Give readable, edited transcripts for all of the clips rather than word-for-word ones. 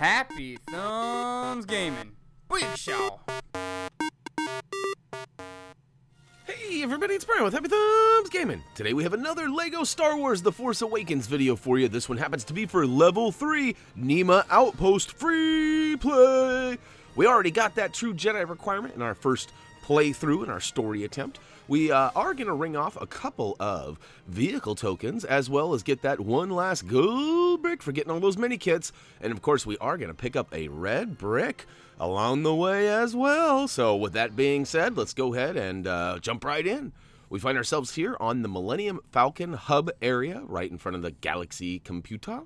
HappyThumbsGaming. Booyakashaw. Hey everybody, it's Brian with HappyThumbsGaming. Today we have another LEGO Star Wars The Force Awakens video for you. This one happens to be for Level 3, Niima Outpost Free Play. We already got that True Jedi requirement in our first playthrough in our story attempt. We are going to ring off a couple of vehicle tokens, as well as get that one last gold brick for getting all those Minikits. And of course, we are going to pick up a red brick along the way as well. So with that being said, let's go ahead and jump right in. We find ourselves here on the Millennium Falcon hub area, right in front of the Galaxy computer.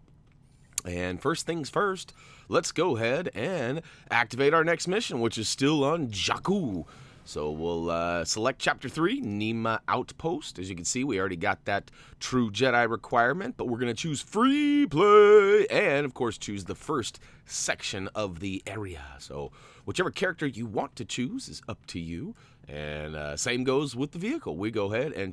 And first things first, let's go ahead and activate our next mission, which is still on Jakku. So we'll select Chapter 3, Niima Outpost. As you can see, we already got that True Jedi requirement, but we're going to choose Free Play and, of course, choose the first section of the area. So whichever character you want to choose is up to you. And same goes with the vehicle. We go ahead and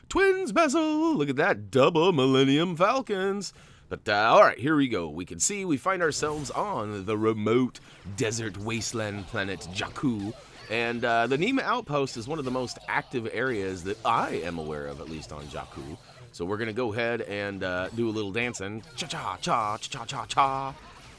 Twins Bezel! Look at that, double Millennium Falcons. But all right, here we go. We can see we find ourselves on the remote desert wasteland planet Jakku. And the Niima Outpost is one of the most active areas that I am aware of, at least on Jakku. So we're going to go ahead and do a little dancing. Cha-cha-cha, cha-cha-cha-cha.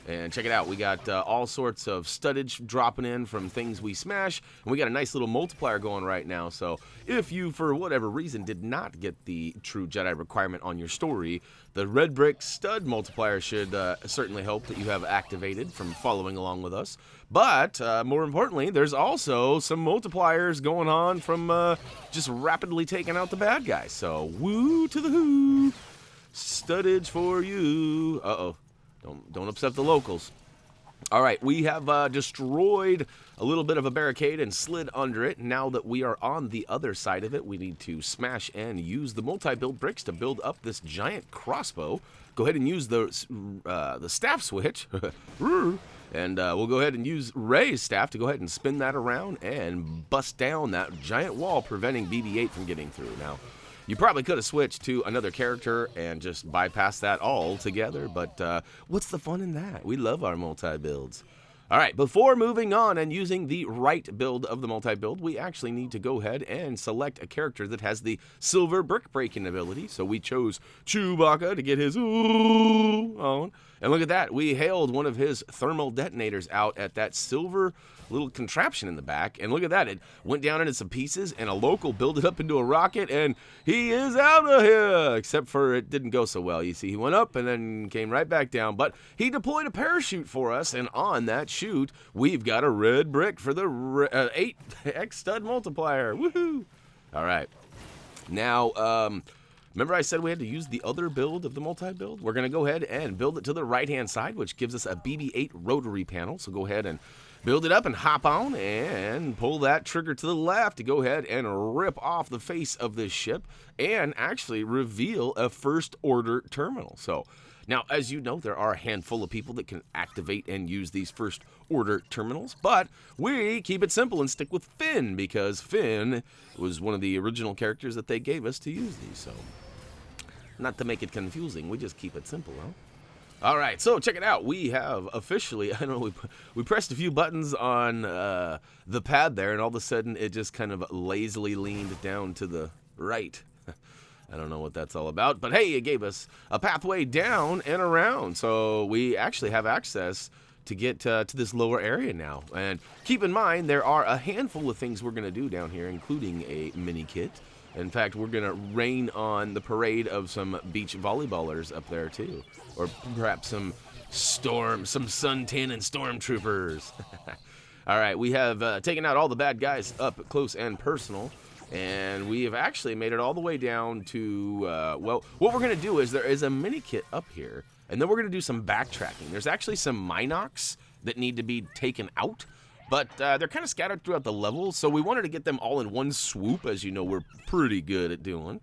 And check it out. We got all sorts of studdage dropping in from things we smash. And we got a nice little multiplier going right now. So if you, for whatever reason, did not get the True Jedi requirement on your story, the red brick stud multiplier should certainly help that you have activated from following along with us. But more importantly, there's also some multipliers going on from just rapidly taking out the bad guys. So woo to the who. Studdage for you. Uh-oh. Don't upset the locals. All right, we have destroyed a little bit of a barricade and slid under it. Now that we are on the other side of it, we need to smash and use the multi-build bricks to build up this giant crossbow. Go ahead and use the staff switch. And we'll go ahead and use Rey's staff to go ahead and spin that around and bust down that giant wall, preventing BB-8 from getting through. Now, you probably could have switched to another character and just bypassed that altogether, but what's the fun in that? We love our multi-builds. All right, before moving on and using the right build of the multi-build, we actually need to go ahead and select a character that has the silver brick breaking ability. So we chose Chewbacca to get his ooh on. And look at that, we hailed one of his thermal detonators out at that silver little contraption in the back, and look at that, it went down into some pieces, and a local built it up into a rocket, and he is out of here, except for it didn't go so well. You see, he went up and then came right back down, but he deployed a parachute for us, and on that chute, we've got a red brick for the 8x stud multiplier. Woohoo! All right, now, remember I said we had to use the other build of the multi-build? We're going to go ahead and build it to the right-hand side, which gives us a BB-8 rotary panel, so go ahead and build it up and hop on and pull that trigger to the left to go ahead and rip off the face of this ship and actually reveal a first order terminal. So now, as you know, there are a handful of people that can activate and use these first order terminals, but we keep it simple and stick with Finn because Finn was one of the original characters that they gave us to use these. So not to make it confusing, we just keep it simple, huh? All right, so check it out. We have officially, I don't know, we pressed a few buttons on the pad there, and all of a sudden it just kind of lazily leaned down to the right. I don't know what that's all about, but hey, it gave us a pathway down and around. So we actually have access to get to this lower area now. And keep in mind, there are a handful of things we're going to do down here, including a Minikit. In fact, we're going to rain on the parade of some beach volleyballers up there, too. Or perhaps some suntan and stormtroopers. All right, we have taken out all the bad guys up close and personal. And we have actually made it all the way down to, well, what we're going to do is there is a Minikit up here. And then we're going to do some backtracking. There's actually some Minocs that need to be taken out. But they're kind of scattered throughout the level, so we wanted to get them all in one swoop, as you know we're pretty good at doing.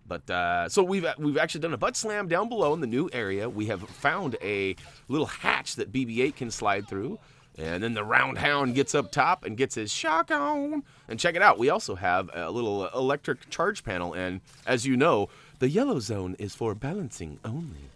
But so we've actually done a butt slam down below in the new area. We have found a little hatch that BB-8 can slide through. And then the round hound gets up top and gets his shock on. And check it out, we also have a little electric charge panel. And as you know, the yellow zone is for balancing only.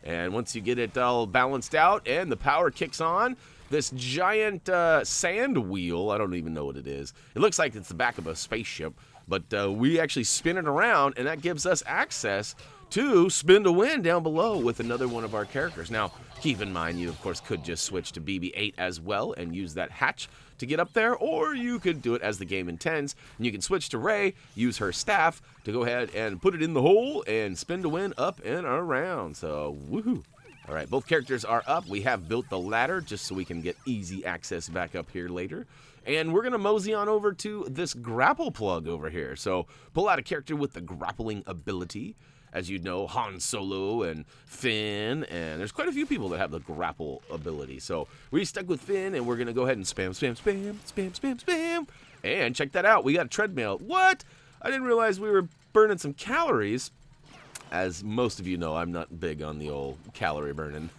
And once you get it all balanced out and the power kicks on, this giant sand wheel, I don't even know what it is. It looks like it's the back of a spaceship, but we actually spin it around, and that gives us access to spin to win down below with another one of our characters. Now, keep in mind, you of course could just switch to BB-8 as well and use that hatch to get up there, or you could do it as the game intends, and you can switch to Ray, use her staff to go ahead and put it in the hole and spin to win up and around. So, woohoo. All right, both characters are up. We have built the ladder just so we can get easy access back up here later. And we're going to mosey on over to this grapple plug over here. So, pull out a character with the grappling ability. As you know, Han Solo and Finn, and there's quite a few people that have the grapple ability. So we stuck with Finn, and we're going to go ahead and spam, spam, spam, spam, spam, spam. And check that out. We got a treadmill. What? I didn't realize we were burning some calories. As most of you know, I'm not big on the old calorie burning.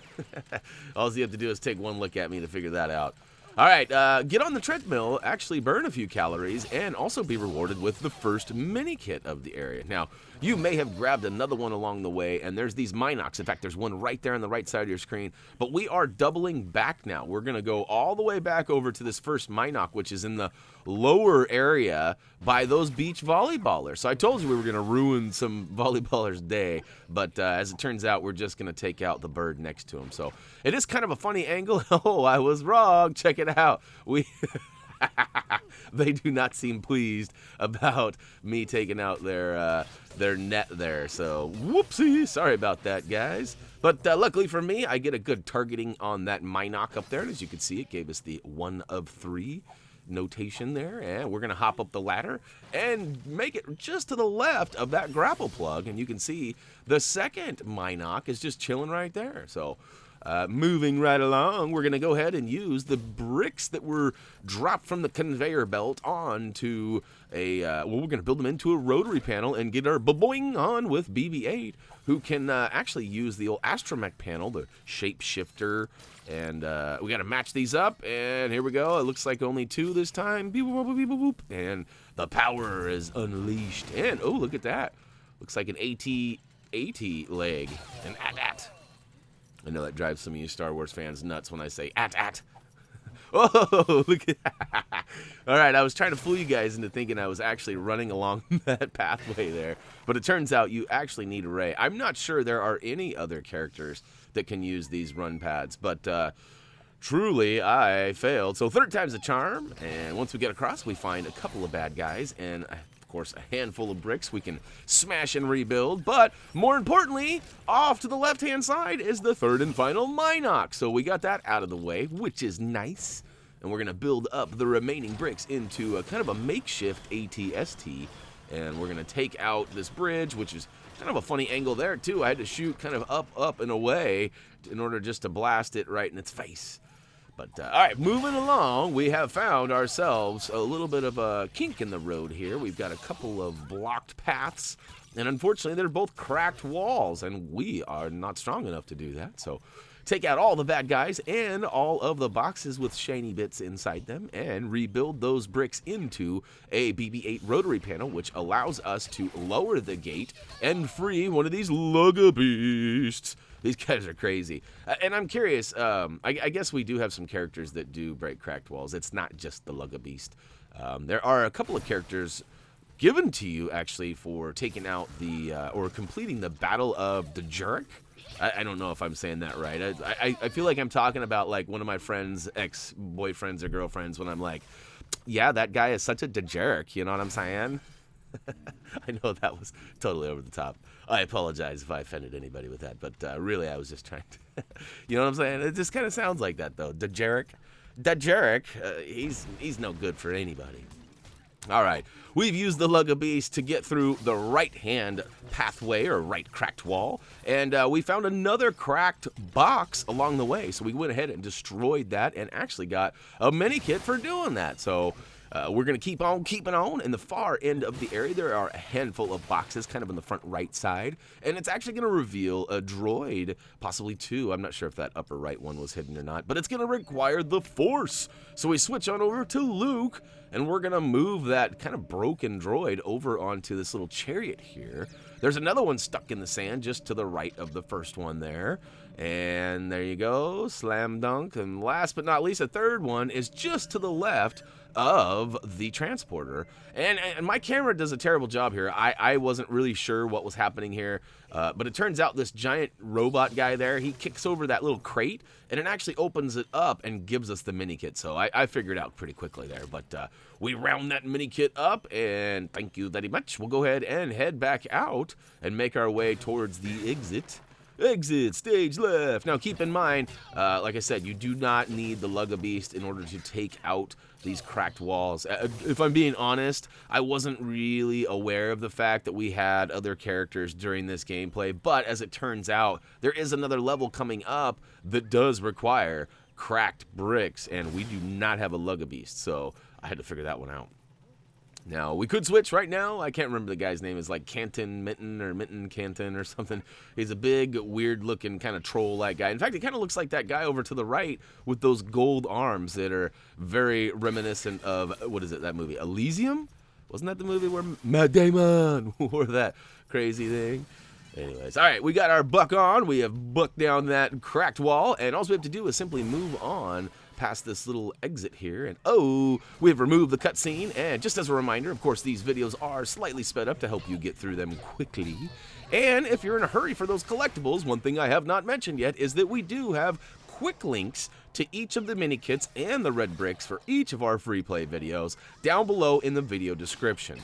All you have to do is take one look at me to figure that out. All right, get on the treadmill, actually burn a few calories, and also be rewarded with the first Minikit of the area. Now, you may have grabbed another one along the way, and there's these Minocs. In fact, there's one right there on the right side of your screen. But we are doubling back now. We're going to go all the way back over to this first Minoc, which is in the lower area by those beach volleyballers. So I told you we were going to ruin some volleyballers' day, but as it turns out, we're just going to take out the bird next to him. So it is kind of a funny angle. Oh, I was wrong. Check it out. They do not seem pleased about me taking out their net there. So, whoopsie. Sorry about that, guys. But luckily for me, I get a good targeting on that Minoc up there. And as you can see, it gave us the 1 of 3 notation there. And we're going to hop up the ladder and make it just to the left of that grapple plug. And you can see the second Minoc is just chilling right there. So, moving right along, we're going to go ahead and use the bricks that were dropped from the conveyor belt onto a, well, we're going to build them into a rotary panel and get our boing on with BB-8, who can actually use the old astromech panel, the shapeshifter, and we got to match these up, and here we go. It looks like only 2 this time, beep, boop, beep, boop, boop, and the power is unleashed, and oh, look at that. Looks like an AT-AT leg, an AT-AT. I know that drives some of you Star Wars fans nuts when I say at. Oh, look at that. All right, I was trying to fool you guys into thinking I was actually running along that pathway there. But it turns out you actually need a Ray. I'm not sure there are any other characters that can use these run pads. But truly, I failed. So 3rd time's a charm. And once we get across, we find a couple of bad guys. And course, a handful of bricks we can smash and rebuild, but more importantly, off to the left-hand side is the 3rd and final Minoc. So we got that out of the way, which is nice, and we're going to build up the remaining bricks into a kind of a makeshift ATST, and we're going to take out this bridge, which is kind of a funny angle there, too. I had to shoot kind of up, and away in order just to blast it right in its face. But, all right, moving along, we have found ourselves a little bit of a kink in the road here. We've got a couple of blocked paths, and unfortunately, they're both cracked walls, and we are not strong enough to do that. So take out all the bad guys and all of the boxes with shiny bits inside them and rebuild those bricks into a BB-8 rotary panel, which allows us to lower the gate and free one of these lugga beasts. These guys are crazy. And I'm curious, I guess we do have some characters that do break cracked walls. It's not just the Lugga Beast. There are a couple of characters given to you, actually, for taking out the, or completing the Battle of the Jerk. I don't know if I'm saying that right. I feel like I'm talking about, like, one of my friends' ex-boyfriends or girlfriends when I'm like, yeah, that guy is such a dejerk, you know what I'm saying? I know that was totally over the top. I apologize if I offended anybody with that, but really I was just trying to, you know what I'm saying? It just kind of sounds like that, though. Dejerk, he's no good for anybody. All right, we've used the Lugga Beast to get through the right-hand pathway or right cracked wall, and we found another cracked box along the way, so we went ahead and destroyed that and actually got a Minikit for doing that. So We're going to keep on keeping on. In the far end of the area, there are a handful of boxes kind of on the front right side, and it's actually going to reveal a droid, possibly two. I'm not sure if that upper right one was hidden or not, but it's going to require the Force. So we switch on over to Luke, and we're going to move that kind of broken droid over onto this little chariot here. There's another one stuck in the sand just to the right of the first one there. And there you go, slam dunk. And last but not least, a third one is just to the left of the transporter. And my camera does a terrible job here. I wasn't really sure what was happening here, but it turns out this giant robot guy there, he kicks over that little crate, and it actually opens it up and gives us the Minikit. So I figured out pretty quickly there, but we round that Minikit up, and thank you very much. We'll go ahead and head back out and make our way towards the exit. Exit, stage left. Now keep in mind, like I said, you do not need the Lugga Beast in order to take out these cracked walls. If I'm being honest, I wasn't really aware of the fact that we had other characters during this gameplay, but as it turns out, there is another level coming up that does require cracked bricks, and we do not have a Lugga Beast, so I had to figure that one out. Now, we could switch right now. I can't remember the guy's name. It's like Canton Mitten or Mitten Canton or something. He's a big, weird-looking kind of troll-like guy. In fact, he kind of looks like that guy over to the right with those gold arms that are very reminiscent of, what is it, that movie? Elysium? Wasn't that the movie where Matt Damon wore that crazy thing? Anyways, all right, we got our buck on. We have bucked down that cracked wall, and all we have to do is simply move on past this little exit here, and we have removed the cutscene. And just as a reminder, of course, these videos are slightly sped up to help you get through them quickly. And if you're in a hurry for those collectibles, one thing I have not mentioned yet is that we do have quick links to each of the Minikits and the red bricks for each of our free play videos down below in the video description.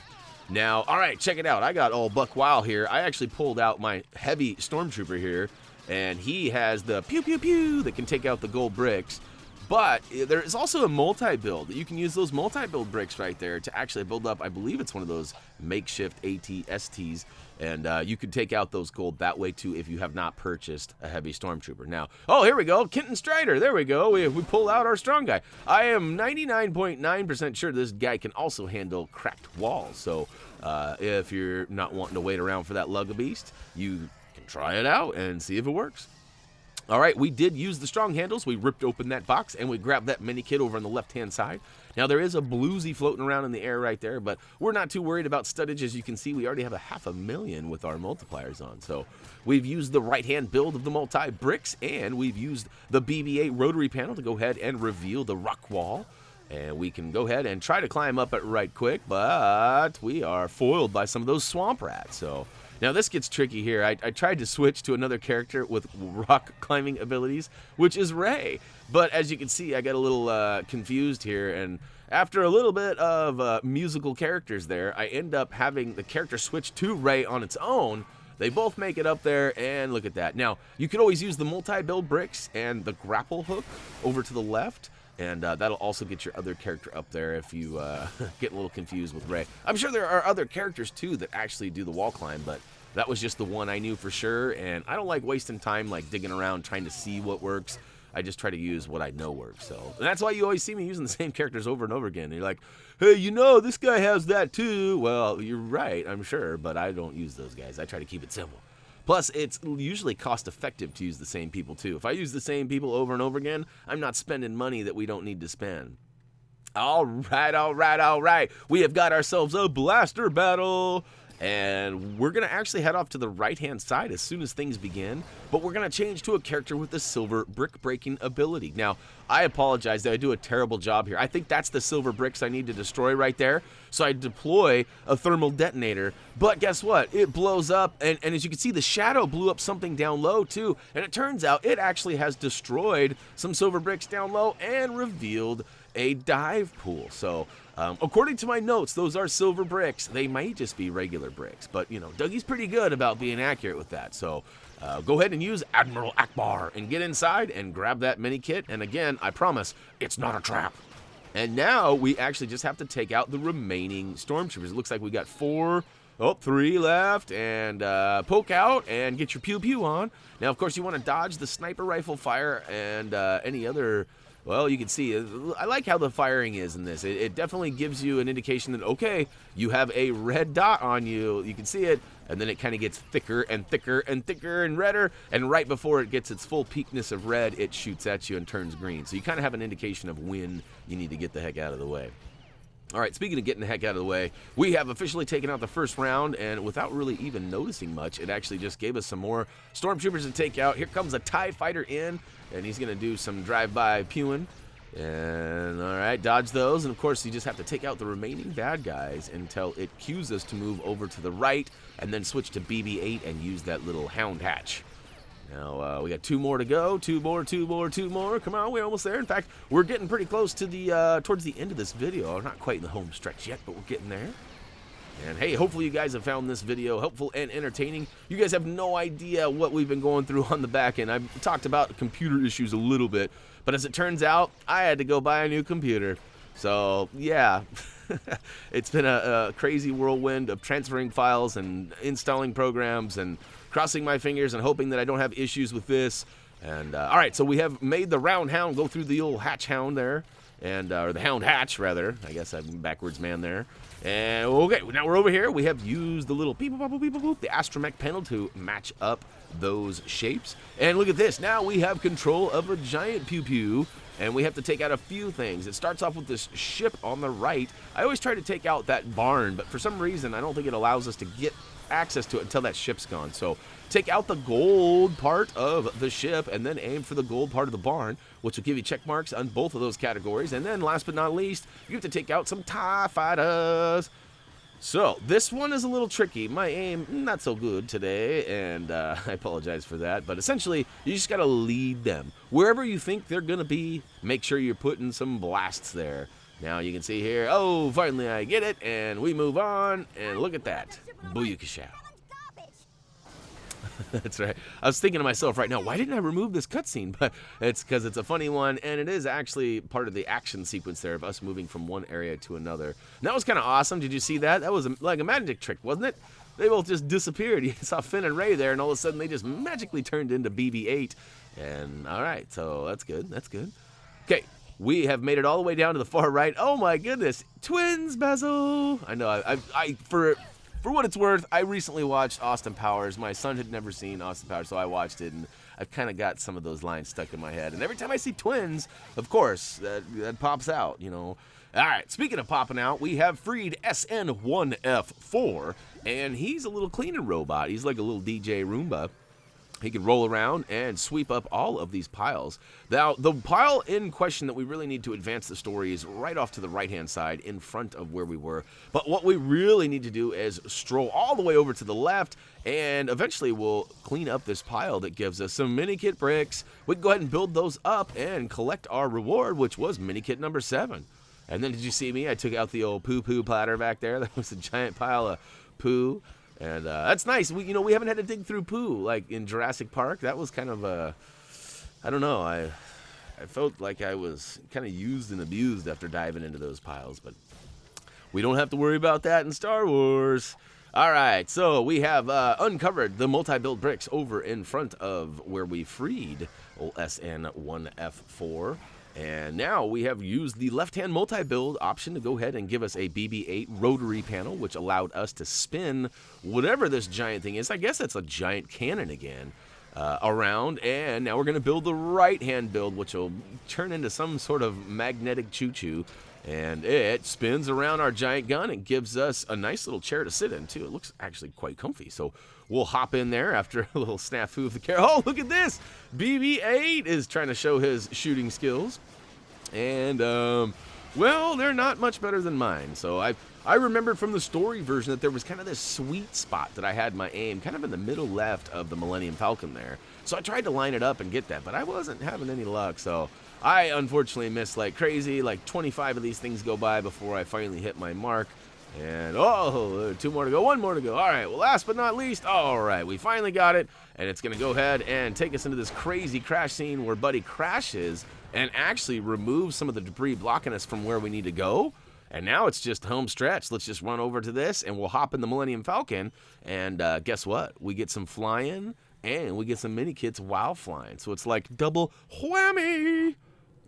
Now, all right, check it out. I got all buck wild here. I actually pulled out my heavy stormtrooper here, and he has the pew pew pew that can take out the gold bricks. But there is also a multi-build. You can use those multi-build bricks right there to actually build up, I believe it's one of those makeshift AT-STs, and you can take out those gold that way too if you have not purchased a heavy stormtrooper. Now, here we go, Kenton Strider, there we go, we pull out our strong guy. I am 99.9% sure this guy can also handle cracked walls, so if you're not wanting to wait around for that Lugga Beast, you can try it out and see if it works. All right, we did use the strong handles. We ripped open that box, and we grabbed that Minikit over on the left-hand side. Now, there is a bluesy floating around in the air right there, but we're not too worried about stuttage. As you can see, we already have 500,000 with our multipliers on. So we've used the right-hand build of the multi-bricks, and we've used the BB-8 rotary panel to go ahead and reveal the rock wall. And we can go ahead and try to climb up it right quick, but we are foiled by some of those swamp rats. So now this gets tricky here. I tried to switch to another character with rock climbing abilities, which is Ray. But as you can see, I got a little confused here, and after a little bit of musical characters there, I end up having the character switch to Ray on its own. They both make it up there, and look at that. Now, you could always use the multi-build bricks and the grapple hook over to the left, and that'll also get your other character up there if you get a little confused with Ray. I'm sure there are other characters, too, that actually do the wall climb, but that was just the one I knew for sure, and I don't like wasting time like digging around trying to see what works. I just try to use what I know works. So and that's why you always see me using the same characters over and over again. And you're like, hey, you know, this guy has that too. Well, you're right, I'm sure, but I don't use those guys. I try to keep it simple. Plus, it's usually cost-effective to use the same people, too. If I use the same people over and over again, I'm not spending money that we don't need to spend. All right, all right, all right. We have got ourselves a blaster battle. And we're going to actually head off to the right-hand side as soon as things begin, but we're going to change to a character with the silver brick-breaking ability. Now, I apologize that I do a terrible job here. I think that's the silver bricks I need to destroy right there, so I deploy a thermal detonator, but guess what? It blows up, and as you can see, the shadow blew up something down low, too, and it turns out it actually has destroyed some silver bricks down low and revealed a dive pool. So according to my notes, those are silver bricks. They might just be regular bricks, but you know, Dougie's pretty good about being accurate with that. So go ahead and use Admiral Akbar and get inside and grab that mini kit. And again, I promise it's not a trap. And now we actually just have to take out the remaining stormtroopers. It looks like we got 3 left, and poke out and get your pew pew on. Now, of course, you want to dodge the sniper rifle fire and any other Well, you can see, I like how the firing is in this. It definitely gives you an indication that, okay, you have a red dot on you. You can see it, and then it kind of gets thicker and thicker and thicker and redder, and right before it gets its full peakness of red, it shoots at you and turns green. So you kind of have an indication of when you need to get the heck out of the way. All right, speaking of getting the heck out of the way, we have officially taken out the first round, and without really even noticing much, it actually just gave us some more stormtroopers to take out. Here comes a TIE fighter in, and he's going to do some drive-by pewing. And, all right, dodge those. And, of course, you just have to take out the remaining bad guys until it cues us to move over to the right and then switch to BB-8 and use that little hound hatch. Now, we got 2 more to go. 2 more, 2 more, 2 more. Come on, we're almost there. In fact, we're getting pretty close to the towards the end of this video. We're not quite in the home stretch yet, but we're getting there. And, hey, hopefully you guys have found this video helpful and entertaining. You guys have no idea what we've been going through on the back end. I've talked about computer issues a little bit, but as it turns out, I had to go buy a new computer. So, yeah, it's been a crazy whirlwind of transferring files and installing programs and crossing my fingers and hoping that I don't have issues with this. And, all right, so we have made the round hound go through the old hatch hound there, and or the hound hatch, rather. I guess I'm backwards man there. And, okay, now we're over here. We have used the little beep, boop, boop, boop, boop, the astromech panel to match up those shapes. And look at this. Now we have control of a giant pew-pew, and we have to take out a few things. It starts off with this ship on the right. I always try to take out that barn, but for some reason, I don't think it allows us to get access to it until that ship's gone. So take out the gold part of the ship and then aim for the gold part of the barn, which will give you check marks on both of those categories. And then last but not least, you have to take out some TIE fighters. So this one is a little tricky. My aim, not so good today, and I apologize for that. But essentially, you just got to lead them. Wherever you think they're going to be, make sure you're putting some blasts there. Now you can see here, oh, finally I get it, and we move on, and look at that. Booyakasha. That's right. I was thinking to myself right now, why didn't I remove this cutscene? But it's because it's a funny one, and it is actually part of the action sequence there of us moving from one area to another. And that was kind of awesome. Did you see that? That was like a magic trick, wasn't it? They both just disappeared. You saw Finn and Rey there, and all of a sudden they just magically turned into BB-8. And all right, so that's good. That's good. Okay. We have made it all the way down to the far right. Oh my goodness, twins, Basil! I know. For what it's worth, I recently watched Austin Powers. My son had never seen Austin Powers, so I watched it, and I've kind of got some of those lines stuck in my head. And every time I see twins, of course, that pops out, you know. All right, speaking of popping out, we have freed SN1F4, and he's a little cleaning robot. He's like a little DJ Roomba. He can roll around and sweep up all of these piles. Now, the pile in question that we really need to advance the story is right off to the right-hand side in front of where we were. But what we really need to do is stroll all the way over to the left, and eventually we'll clean up this pile that gives us some Minikit bricks. We can go ahead and build those up and collect our reward, which was Minikit number 7. And then did you see me? I took out the old poo-poo platter back there. That was a giant pile of poo. And that's nice. We haven't had to dig through poo like in Jurassic Park. That was kind of I don't know. I felt like I was kind of used and abused after diving into those piles. But we don't have to worry about that in Star Wars. All right, so we have uncovered the multi-build bricks over in front of where we freed old SN1F4. And now we have used the left-hand multi-build option to go ahead and give us a BB-8 rotary panel, which allowed us to spin whatever this giant thing is. I guess that's a giant cannon again, around. And now we're going to build the right-hand build, which will turn into some sort of magnetic choo-choo. And it spins around our giant gun and gives us a nice little chair to sit in, too. It looks actually quite comfy. So we'll hop in there after a little snafu of the camera. Oh, look at this! BB-8 is trying to show his shooting skills. And, well, they're not much better than mine. So I remembered from the story version that there was kind of this sweet spot that I had my aim kind of in the middle left of the Millennium Falcon there. So I tried to line it up and get that, but I wasn't having any luck. So I unfortunately missed like crazy. Like 25 of these things go by before I finally hit my mark. And, oh, 2 more to go, 1 more to go. All right, well, last but not least, all right, we finally got it. And it's going to go ahead and take us into this crazy crash scene where Buddy crashes and actually removes some of the debris blocking us from where we need to go. And now it's just home stretch. Let's just run over to this, and we'll hop in the Millennium Falcon. And guess what? We get some flying, and we get some Minikits while flying. So it's like double whammy.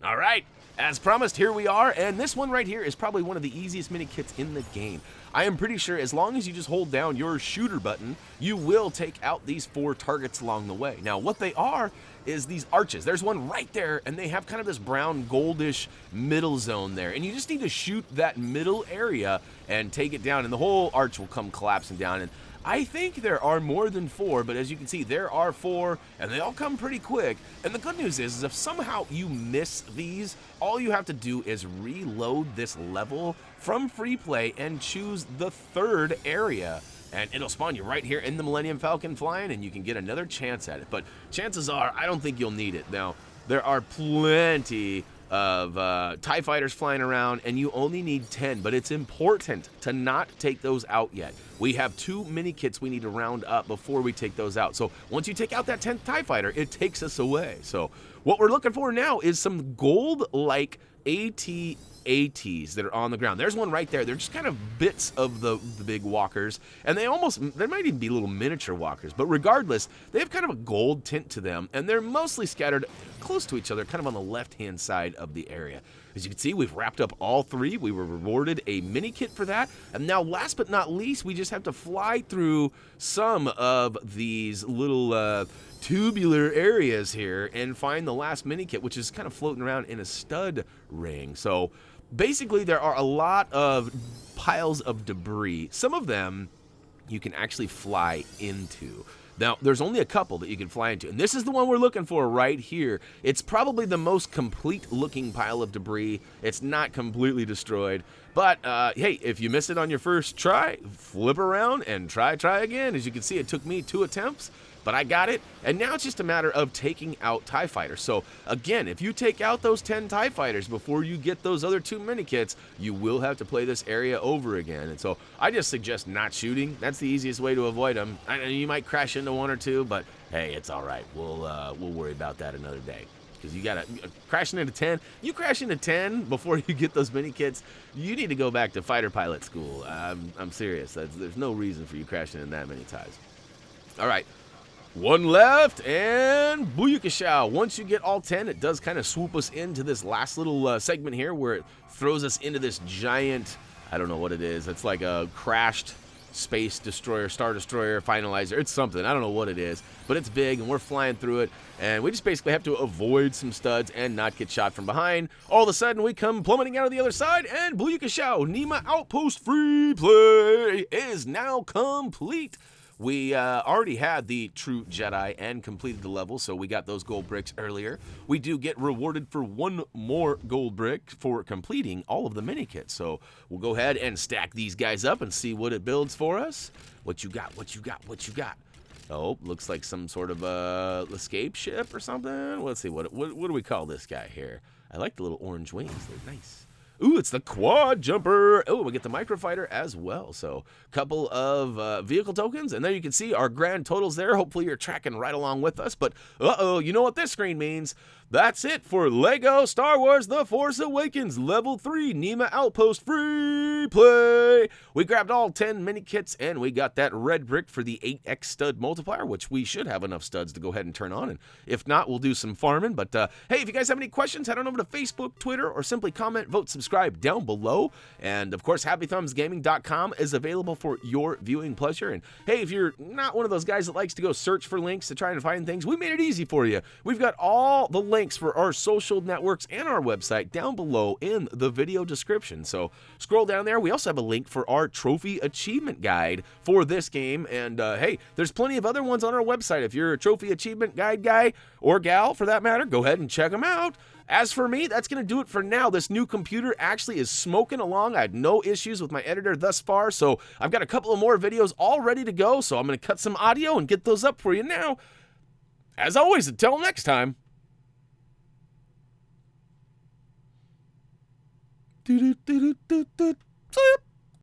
All right, as promised, here we are, and this one right here is probably one of the easiest mini kits in the game. I am pretty sure as long as you just hold down your shooter button, you will take out these 4 targets along the way. Now, what they are is these arches. There's one right there, and they have kind of this brown goldish middle zone there, and you just need to shoot that middle area and take it down, and the whole arch will come collapsing down. And I think there are more than 4, but as you can see, there are 4, and they all come pretty quick. And the good news is if somehow you miss these, all you have to do is reload this level from free play and choose the 3rd area. And it'll spawn you right here in the Millennium Falcon flying, and you can get another chance at it. But chances are, I don't think you'll need it. Now, there are plenty of TIE fighters flying around, and you only need 10, but it's important to not take those out yet. We have 2 mini kits we need to round up before we take those out. So once you take out that 10th TIE fighter, it takes us away. So what we're looking for now is some gold-like AT-ATs that are on the ground. There's one right there. They're just kind of bits of the big walkers, and they might even be little miniature walkers, but regardless, they have kind of a gold tint to them, and they're mostly scattered close to each other, kind of on the left-hand side of the area. As you can see, we've wrapped up all 3. We were rewarded a mini kit for that, and now last but not least, we just have to fly through some of these little tubular areas here and find the last mini kit, which is kind of floating around in a stud ring. So basically, there are a lot of piles of debris. Some of them you can actually fly into. Now, there's only a couple that you can fly into, and this is the one we're looking for right here. It's probably the most complete-looking pile of debris. It's not completely destroyed, but hey, if you miss it on your first try, flip around and try again. As you can see, it took me 2 attempts, but I got it, and now it's just a matter of taking out TIE fighters. So again, if you take out those 10 TIE fighters before you get those other 2 mini kits, you will have to play this area over again. And so I just suggest not shooting. That's the easiest way to avoid them. I know you might crash into 1 or 2, but hey, it's all right. We'll worry about that another day. Because you gotta crashing into 10. You crash into 10 before you get those mini kits, you need to go back to fighter pilot school. I'm serious. There's no reason for you crashing in that many times. All right. 1 left, and booyakashow. Once you get all 10, it does kind of swoop us into this last little segment here where it throws us into this giant, I don't know what it is. It's like a crashed space destroyer, star destroyer, finalizer. It's something. I don't know what it is, but it's big, and we're flying through it, and we just basically have to avoid some studs and not get shot from behind. All of a sudden, we come plummeting out of the other side, and booyakashow. Niima Outpost free play is now complete. We already had the True Jedi and completed the level, so we got those gold bricks earlier. We do get rewarded for 1 more gold brick for completing all of the mini kits. So we'll go ahead and stack these guys up and see what it builds for us. What you got? What you got? What you got? Oh, looks like some sort of escape ship or something. Let's see, what do we call this guy here? I like the little orange wings. They're nice. Ooh, it's the quad jumper. Oh, we get the microfighter as well. So a couple of vehicle tokens, and there you can see our grand totals there. Hopefully you're tracking right along with us. But uh-oh, you know what this screen means. That's it for LEGO Star Wars The Force Awakens Level 3 Niima Outpost free play. We grabbed all 10 mini kits, and we got that red brick for the 8x stud multiplier, which we should have enough studs to go ahead and turn on. And if not, we'll do some farming. But hey, if you guys have any questions, head on over to Facebook, Twitter, or simply comment, vote, subscribe down below. And of course, HappyThumbsGaming.com is available for your viewing pleasure. And hey, if you're not one of those guys that likes to go search for links to try and find things, we made it easy for you. We've got all the links for our social networks and our website down below in the video description. So scroll down there. We also have a link for our trophy achievement guide for this game. And hey, there's plenty of other ones on our website. If you're a trophy achievement guide guy or gal for that matter, go ahead and check them out. As for me, that's going to do it for now. This new computer actually is smoking along. I had no issues with my editor thus far, so I've got a couple of more videos all ready to go, so I'm going to cut some audio and get those up for you now. As always, until next time. Do do do do do do.